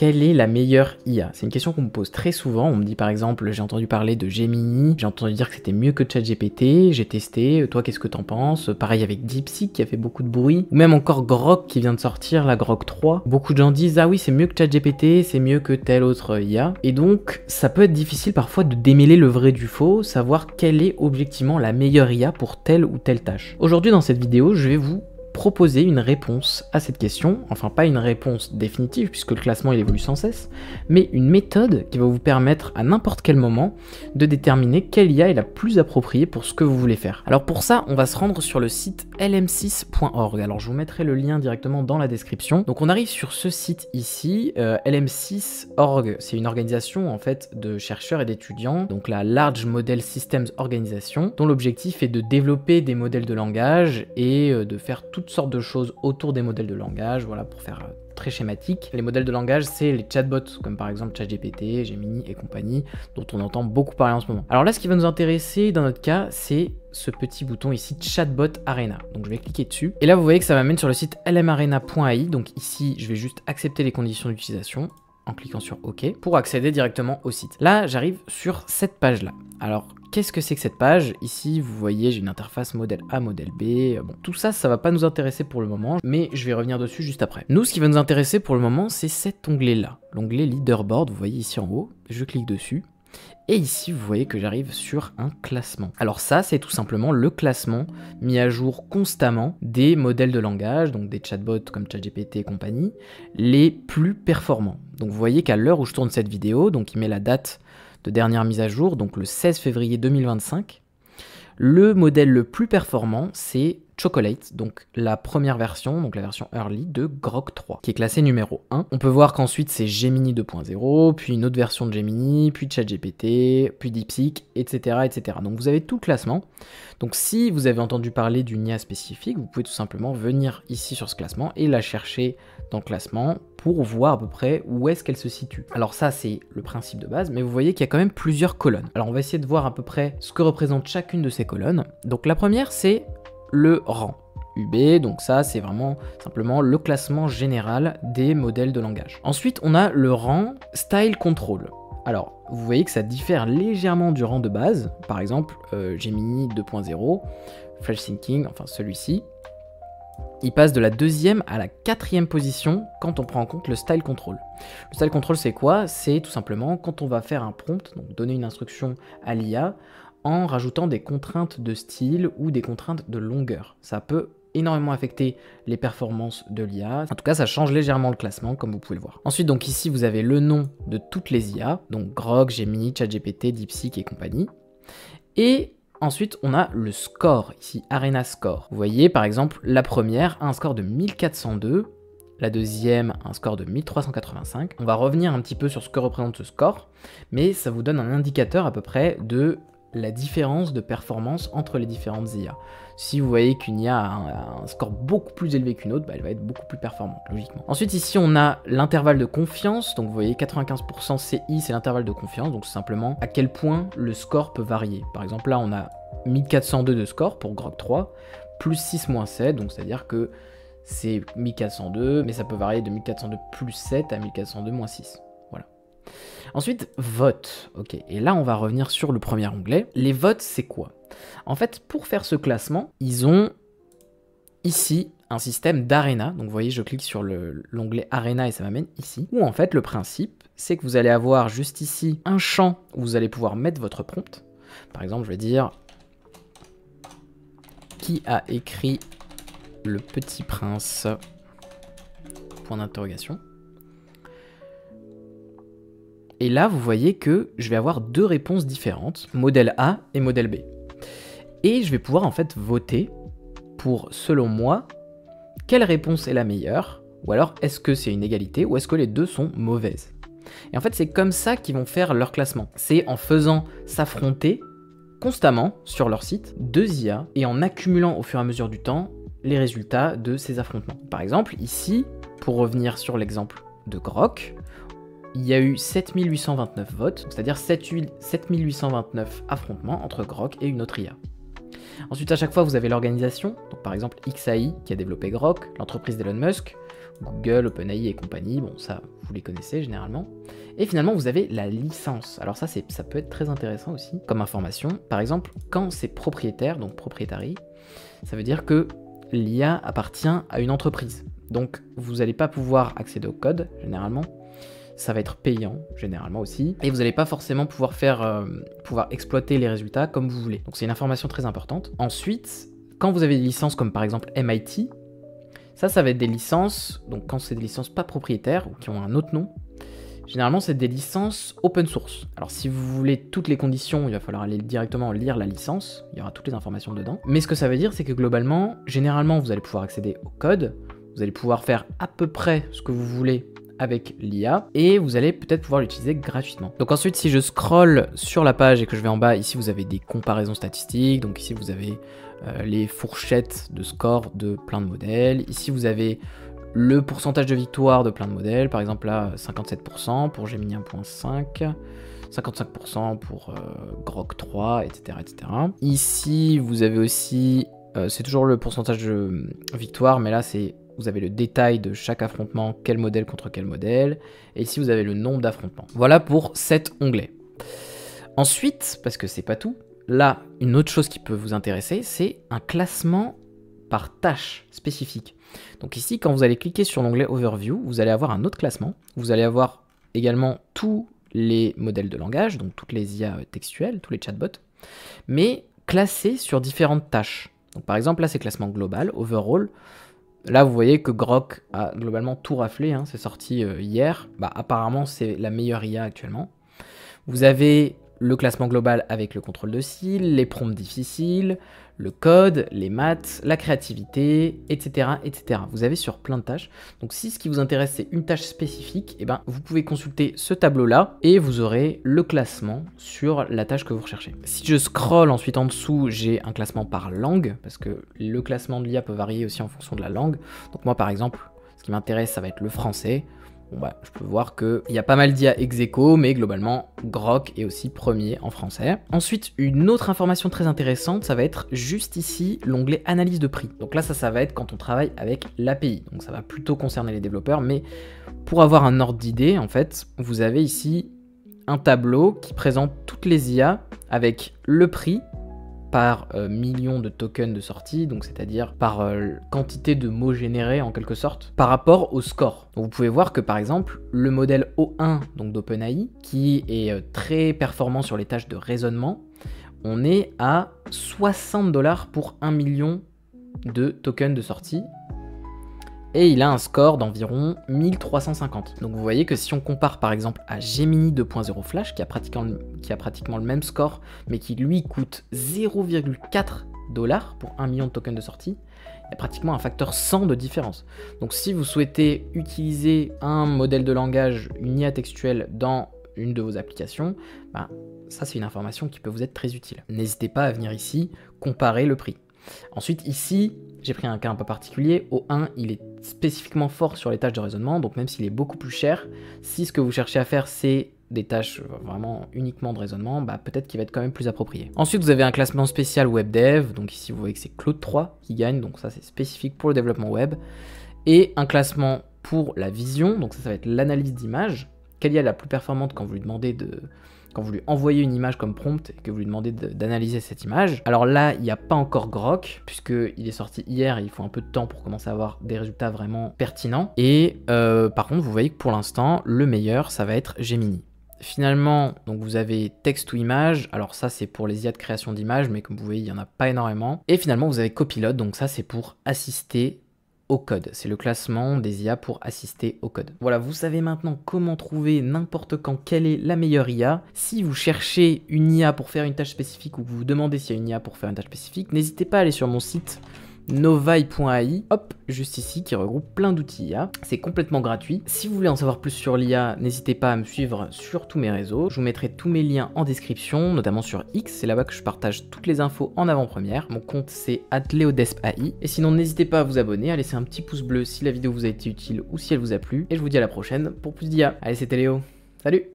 quelle est la meilleure IA? C'est une question qu'on me pose très souvent. On me dit par exemple, j'ai entendu parler de Gemini, j'ai entendu dire que c'était mieux que ChatGPT, j'ai testé, toi qu'est-ce que t'en penses? Pareil avec DeepSeek qui a fait beaucoup de bruit, ou même encore Grok qui vient de sortir, la Grok 3. Beaucoup de gens disent ah oui c'est mieux que ChatGPT, c'est mieux que telle autre IA. Et donc ça peut être difficile parfois de démêler le vrai du faux, savoir quelle est objectivement la meilleure IA pour telle ou telle tâche. Aujourd'hui dans cette vidéo, je vais vous proposer une réponse à cette question, enfin pas une réponse définitive puisque le classement il évolue sans cesse, mais une méthode qui va vous permettre à n'importe quel moment de déterminer quelle IA est la plus appropriée pour ce que vous voulez faire. Alors pour ça, on va se rendre sur le site lm6.org. Alors je vous mettrai le lien directement dans la description. Donc on arrive sur ce site ici, lm6.org, c'est une organisation en fait de chercheurs et d'étudiants, donc la Large Model Systems Organization, dont l'objectif est de développer des modèles de langage et de faire toutes sortes de choses autour des modèles de langage, voilà, pour faire très schématique. Les modèles de langage, c'est les chatbots, comme par exemple ChatGPT, Gemini et compagnie, dont on entend beaucoup parler en ce moment. Alors là, ce qui va nous intéresser dans notre cas, c'est ce petit bouton ici, Chatbot Arena. Donc je vais cliquer dessus, et là vous voyez que ça m'amène sur le site lmarena.ai, donc ici je vais juste accepter les conditions d'utilisation, en cliquant sur OK, pour accéder directement au site. Là, j'arrive sur cette page-là. Alors, qu'est-ce que c'est que cette page? Ici, vous voyez, j'ai une interface modèle A, modèle B. Bon, tout ça, ça va pas nous intéresser pour le moment, mais je vais revenir dessus juste après. Nous, ce qui va nous intéresser pour le moment, c'est cet onglet-là. L'onglet Leaderboard, vous voyez ici en haut. Je clique dessus. Et ici, vous voyez que j'arrive sur un classement. Alors ça, c'est tout simplement le classement mis à jour constamment des modèles de langage, donc des chatbots comme ChatGPT et compagnie, les plus performants. Donc vous voyez qu'à l'heure où je tourne cette vidéo, donc il met la date de dernière mise à jour, donc le 16 février 2025, le modèle le plus performant, c'est Chocolate, donc la première version, donc la version Early de Grok 3, qui est classée numéro 1. On peut voir qu'ensuite c'est Gemini 2.0, puis une autre version de Gemini, puis ChatGPT, puis DeepSeek, etc., etc. Donc vous avez tout le classement. Donc si vous avez entendu parler d'une IA spécifique, vous pouvez tout simplement venir ici sur ce classement et la chercher dans le classement pour voir à peu près où est-ce qu'elle se situe. Alors ça c'est le principe de base, mais vous voyez qu'il y a quand même plusieurs colonnes. Alors on va essayer de voir à peu près ce que représente chacune de ces colonnes. Donc la première c'est le rang UB, donc ça c'est vraiment simplement le classement général des modèles de langage. Ensuite on a le rang Style Control. Alors vous voyez que ça diffère légèrement du rang de base, par exemple Gemini 2.0, Fresh Thinking, enfin celui-ci, il passe de la 2e à la 4e position quand on prend en compte le Style Control. Le Style Control c'est quoi? C'est tout simplement quand on va faire un prompt, donc donner une instruction à l'IA, en rajoutant des contraintes de style ou des contraintes de longueur. Ça peut énormément affecter les performances de l'IA. En tout cas, ça change légèrement le classement, comme vous pouvez le voir. Ensuite, donc ici, vous avez le nom de toutes les IA, donc Grok, Gemini, ChatGPT, DeepSeek et compagnie. Et ensuite, on a le score, ici, Arena Score. Vous voyez, par exemple, la première a un score de 1402, la deuxième, un score de 1385. On va revenir un petit peu sur ce que représente ce score, mais ça vous donne un indicateur à peu près de la différence de performance entre les différentes IA. Si vous voyez qu'une IA a un score beaucoup plus élevé qu'une autre, elle va être beaucoup plus performante, logiquement. Ensuite, ici, on a l'intervalle de confiance. Donc, vous voyez, 95% CI, c'est l'intervalle de confiance. Donc, c'est simplement à quel point le score peut varier. Par exemple, là, on a 1402 de score pour Grok 3, plus 6-7. Donc, c'est-à-dire que c'est 1402, mais ça peut varier de 1402 plus 7 à 1402 moins 6. Ensuite, vote. Ok, et là, on va revenir sur le premier onglet. Les votes, c'est quoi? En fait, pour faire ce classement, ils ont ici un système d'Arena. Donc, vous voyez, je clique sur l'onglet Arena et ça m'amène ici. Où en fait, le principe, c'est que vous allez avoir juste ici un champ où vous allez pouvoir mettre votre prompt. Par exemple, je vais dire qui a écrit Le Petit Prince? Point d'interrogation. Et là, vous voyez que je vais avoir deux réponses différentes, modèle A et modèle B. Et je vais pouvoir en fait voter pour, selon moi, quelle réponse est la meilleure, ou alors est-ce que c'est une égalité, ou est-ce que les deux sont mauvaises. Et en fait, c'est comme ça qu'ils vont faire leur classement. C'est en faisant s'affronter constamment sur leur site deux IA et en accumulant au fur et à mesure du temps les résultats de ces affrontements. Par exemple, ici, pour revenir sur l'exemple de Grok, il y a eu 7829 votes, c'est-à-dire 7829 affrontements entre Grok et une autre IA. Ensuite, à chaque fois, vous avez l'organisation, donc par exemple XAI qui a développé Grok, l'entreprise d'Elon Musk, Google, OpenAI et compagnie, bon ça vous les connaissez généralement. Et finalement vous avez la licence. Alors ça peut être très intéressant aussi comme information. Par exemple, quand c'est propriétaire, donc propriétary, ça veut dire que l'IA appartient à une entreprise. Donc vous n'allez pas pouvoir accéder au code généralement. Ça va être payant généralement aussi, et vous n'allez pas forcément pouvoir exploiter les résultats comme vous voulez. Donc c'est une information très importante. Ensuite, quand vous avez des licences comme par exemple MIT, ça va être des licences, donc quand c'est des licences pas propriétaires ou qui ont un autre nom, généralement c'est des licences open source. Alors si vous voulez toutes les conditions, il va falloir aller directement lire la licence, il y aura toutes les informations dedans. Mais ce que ça veut dire, c'est que globalement, généralement vous allez pouvoir accéder au code, vous allez pouvoir faire à peu près ce que vous voulez avec l'IA, et vous allez peut-être pouvoir l'utiliser gratuitement. Donc ensuite, si je scrolle sur la page et que je vais en bas, ici vous avez des comparaisons statistiques, donc ici vous avez les fourchettes de score de plein de modèles, ici vous avez le pourcentage de victoire de plein de modèles, par exemple là 57% pour Gemini 1.5, 55% pour Grok 3, etc., etc. Ici vous avez aussi, c'est toujours le pourcentage de victoire, mais là c'est vous avez le détail de chaque affrontement, quel modèle contre quel modèle, et ici vous avez le nombre d'affrontements. Voilà pour cet onglet. Ensuite, parce que c'est pas tout, là, une autre chose qui peut vous intéresser, c'est un classement par tâche spécifique. Donc ici, quand vous allez cliquer sur l'onglet Overview, vous allez avoir un autre classement. Vous allez avoir également tous les modèles de langage, donc toutes les IA textuelles, tous les chatbots, mais classés sur différentes tâches. Donc par exemple, là, c'est classement global, overall. Là, vous voyez que Grok a globalement tout raflé, hein, c'est sorti hier. Bah, apparemment, c'est la meilleure IA actuellement. Vous avez le classement global avec le contrôle de style, les prompts difficiles, le code, les maths, la créativité, etc., etc. Vous avez sur plein de tâches. Donc si ce qui vous intéresse c'est une tâche spécifique, eh ben, vous pouvez consulter ce tableau-là et vous aurez le classement sur la tâche que vous recherchez. Si je scrolle ensuite en dessous, j'ai un classement par langue, parce que le classement de l'IA peut varier aussi en fonction de la langue. Donc moi par exemple, ce qui m'intéresse ça va être le français. Bon bah, je peux voir qu'il y a pas mal d'IA ex aequo, mais globalement, Grok est aussi premier en français. Ensuite, une autre information très intéressante, ça va être juste ici, l'onglet analyse de prix. Donc là, ça va être quand on travaille avec l'API. Donc ça va plutôt concerner les développeurs, mais pour avoir un ordre d'idée, en fait, vous avez ici un tableau qui présente toutes les IA avec le prix par million de tokens de sortie, donc c'est-à-dire par quantité de mots générés en quelque sorte, par rapport au score. Donc vous pouvez voir que par exemple, le modèle O1 donc d'OpenAI, qui est très performant sur les tâches de raisonnement, on est à 60 $ pour 1 million de tokens de sortie, et il a un score d'environ 1350. Donc vous voyez que si on compare par exemple à Gemini 2.0 Flash, qui a pratiquement le même score, mais qui lui coûte 0,4 $ pour 1 million de tokens de sortie, il y a pratiquement un facteur 100 de différence. Donc si vous souhaitez utiliser un modèle de langage, une IA textuelle dans une de vos applications, bah, ça c'est une information qui peut vous être très utile. N'hésitez pas à venir ici comparer le prix. Ensuite ici, j'ai pris un cas un peu particulier. O1, il est spécifiquement fort sur les tâches de raisonnement, donc même s'il est beaucoup plus cher, si ce que vous cherchez à faire c'est des tâches vraiment uniquement de raisonnement, bah peut-être qu'il va être quand même plus approprié. Ensuite, vous avez un classement spécial web dev, donc ici vous voyez que c'est Claude 3 qui gagne, donc ça c'est spécifique pour le développement web, et un classement pour la vision, donc ça va être l'analyse d'image. Quelle IA est la plus performante quand vous lui demandez quand vous lui envoyez une image comme prompt et que vous lui demandez d'analyser cette image. Alors là, il n'y a pas encore Grok, puisqu'il est sorti hier et il faut un peu de temps pour commencer à avoir des résultats vraiment pertinents. Et par contre, vous voyez que pour l'instant, le meilleur, ça va être Gemini. Finalement, donc vous avez texte ou image, alors ça c'est pour les IA de création d'images, mais comme vous voyez, il n'y en a pas énormément. Et finalement, vous avez Copilot, donc ça c'est pour assister au code. C'est le classement des IA pour assister au code. Voilà, vous savez maintenant comment trouver n'importe quand quelle est la meilleure IA. Si vous cherchez une IA pour faire une tâche spécifique ou que vous vous demandez s'il y a une IA pour faire une tâche spécifique, n'hésitez pas à aller sur mon site novai.ai, hop, juste ici, qui regroupe plein d'outils IA. C'est complètement gratuit. Si vous voulez en savoir plus sur l'IA, n'hésitez pas à me suivre sur tous mes réseaux. Je vous mettrai tous mes liens en description, notamment sur X. C'est là-bas que je partage toutes les infos en avant-première. Mon compte, c'est @leodespai. Et sinon, n'hésitez pas à vous abonner, à laisser un petit pouce bleu si la vidéo vous a été utile ou si elle vous a plu. Et je vous dis à la prochaine pour plus d'IA. Allez, c'était Léo. Salut!